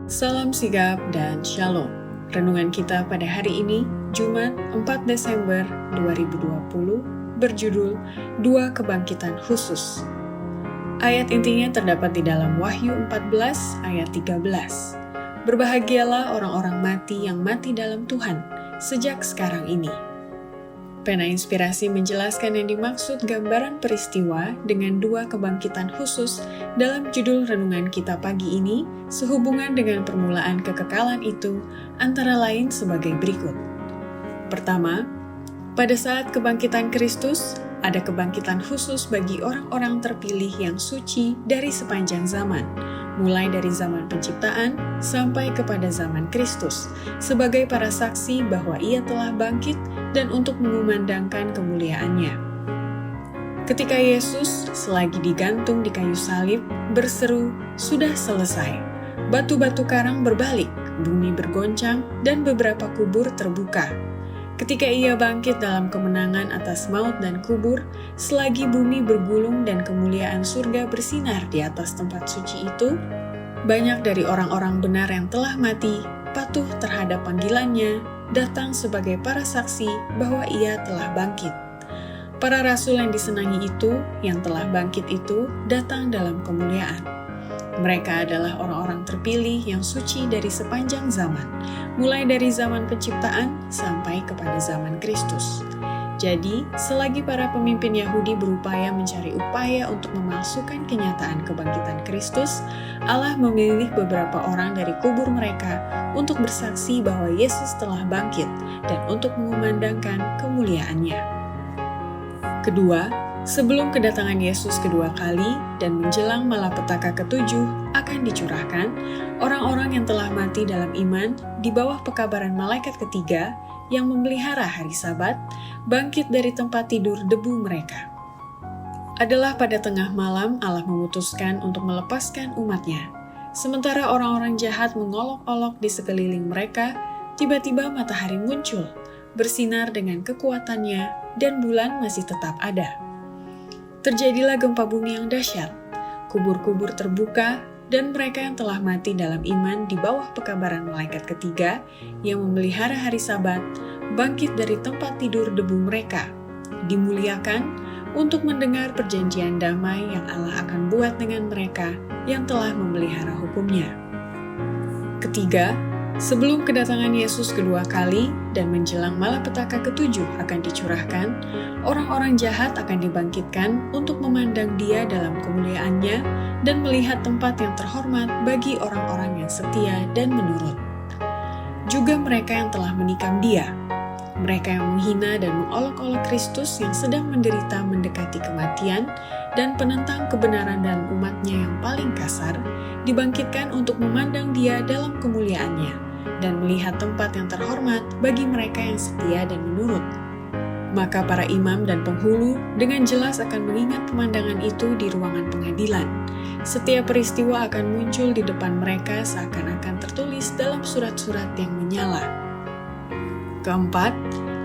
Salam sigap dan shalom. Renungan kita pada hari ini, Jumat 4 Desember 2020, berjudul Dua Kebangkitan Khusus. Ayat intinya terdapat di dalam Wahyu 14 ayat 13. Berbahagialah orang-orang mati yang mati dalam Tuhan sejak sekarang ini. Pena Inspirasi menjelaskan yang dimaksud gambaran peristiwa dengan dua kebangkitan khusus dalam judul renungan kita pagi ini sehubungan dengan permulaan kekekalan itu antara lain sebagai berikut. Pertama, pada saat kebangkitan Kristus, ada kebangkitan khusus bagi orang-orang terpilih yang suci dari sepanjang zaman, mulai dari zaman penciptaan sampai kepada zaman Kristus, sebagai para saksi bahwa Ia telah bangkit dan untuk mengumandangkan kemuliaannya. Ketika Yesus selagi digantung di kayu salib berseru, "Sudah selesai," batu-batu karang berbalik, bumi bergoncang, dan beberapa kubur terbuka. Ketika Ia bangkit dalam kemenangan atas maut dan kubur, selagi bumi bergulung dan kemuliaan surga bersinar di atas tempat suci itu, banyak dari orang-orang benar yang telah mati, patuh terhadap panggilannya, datang sebagai para saksi bahwa Ia telah bangkit. Para rasul yang disenangi itu, yang telah bangkit itu, datang dalam kemuliaan. Mereka adalah orang-orang terpilih yang suci dari sepanjang zaman, mulai dari zaman penciptaan sampai kepada zaman Kristus. Jadi, selagi para pemimpin Yahudi berupaya mencari upaya untuk memalsukan kenyataan kebangkitan Kristus, Allah memilih beberapa orang dari kubur mereka untuk bersaksi bahwa Yesus telah bangkit dan untuk mengumandangkan kemuliaannya. Kedua, sebelum kedatangan Yesus kedua kali dan menjelang malapetaka ketujuh akan dicurahkan, orang-orang yang telah mati dalam iman di bawah pekabaran malaikat ketiga yang memelihara hari Sabat, bangkit dari tempat tidur debu mereka. Adalah pada tengah malam Allah memutuskan untuk melepaskan umatnya. Sementara orang-orang jahat mengolok-olok di sekeliling mereka, tiba-tiba matahari muncul, bersinar dengan kekuatannya, dan bulan masih tetap ada. Terjadilah gempa bumi yang dahsyat, kubur-kubur terbuka, dan mereka yang telah mati dalam iman di bawah pekabaran malaikat ketiga yang memelihara hari Sabat, bangkit dari tempat tidur debu mereka, dimuliakan untuk mendengar perjanjian damai yang Allah akan buat dengan mereka yang telah memelihara hukumnya. Ketiga, sebelum kedatangan Yesus kedua kali dan menjelang malapetaka ketujuh akan dicurahkan, orang-orang jahat akan dibangkitkan untuk memandang Dia dalam kemuliaannya dan melihat tempat yang terhormat bagi orang-orang yang setia dan menurut. Juga mereka yang telah menikam Dia, mereka yang menghina dan mengolok-olok Kristus yang sedang menderita mendekati kematian, dan penentang kebenaran dan umatnya yang paling kasar, dibangkitkan untuk memandang Dia dalam kemuliaannya, dan melihat tempat yang terhormat bagi mereka yang setia dan menurut. Maka para imam dan penghulu dengan jelas akan mengingat pemandangan itu di ruangan pengadilan. Setiap peristiwa akan muncul di depan mereka seakan-akan tertulis dalam surat-surat yang menyala. Keempat,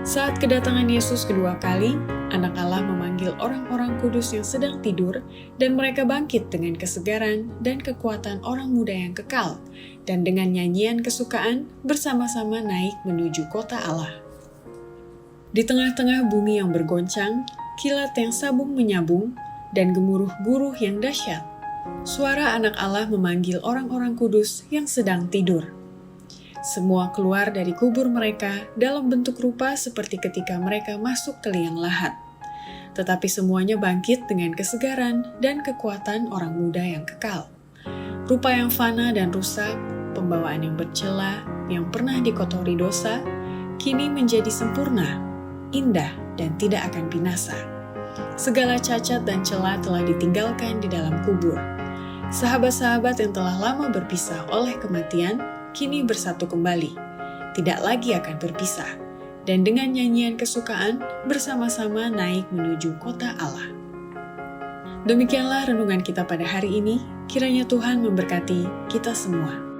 saat kedatangan Yesus kedua kali, Anak Allah memanggil orang-orang kudus yang sedang tidur, dan mereka bangkit dengan kesegaran dan kekuatan orang muda yang kekal, dan dengan nyanyian kesukaan bersama-sama naik menuju kota Allah. Di tengah-tengah bumi yang bergoncang, kilat yang sabung menyabung, dan gemuruh buruh yang dahsyat, suara Anak Allah memanggil orang-orang kudus yang sedang tidur. Semua keluar dari kubur mereka dalam bentuk rupa seperti ketika mereka masuk ke liang lahat. Tetapi semuanya bangkit dengan kesegaran dan kekuatan orang muda yang kekal. Rupa yang fana dan rusak, pembawaan yang bercela, yang pernah dikotori dosa, kini menjadi sempurna, indah, dan tidak akan binasa. Segala cacat dan celah telah ditinggalkan di dalam kubur. Sahabat-sahabat yang telah lama berpisah oleh kematian, kini bersatu kembali, tidak lagi akan berpisah, dan dengan nyanyian kesukaan bersama-sama naik menuju kota Allah. Demikianlah renungan kita pada hari ini, kiranya Tuhan memberkati kita semua.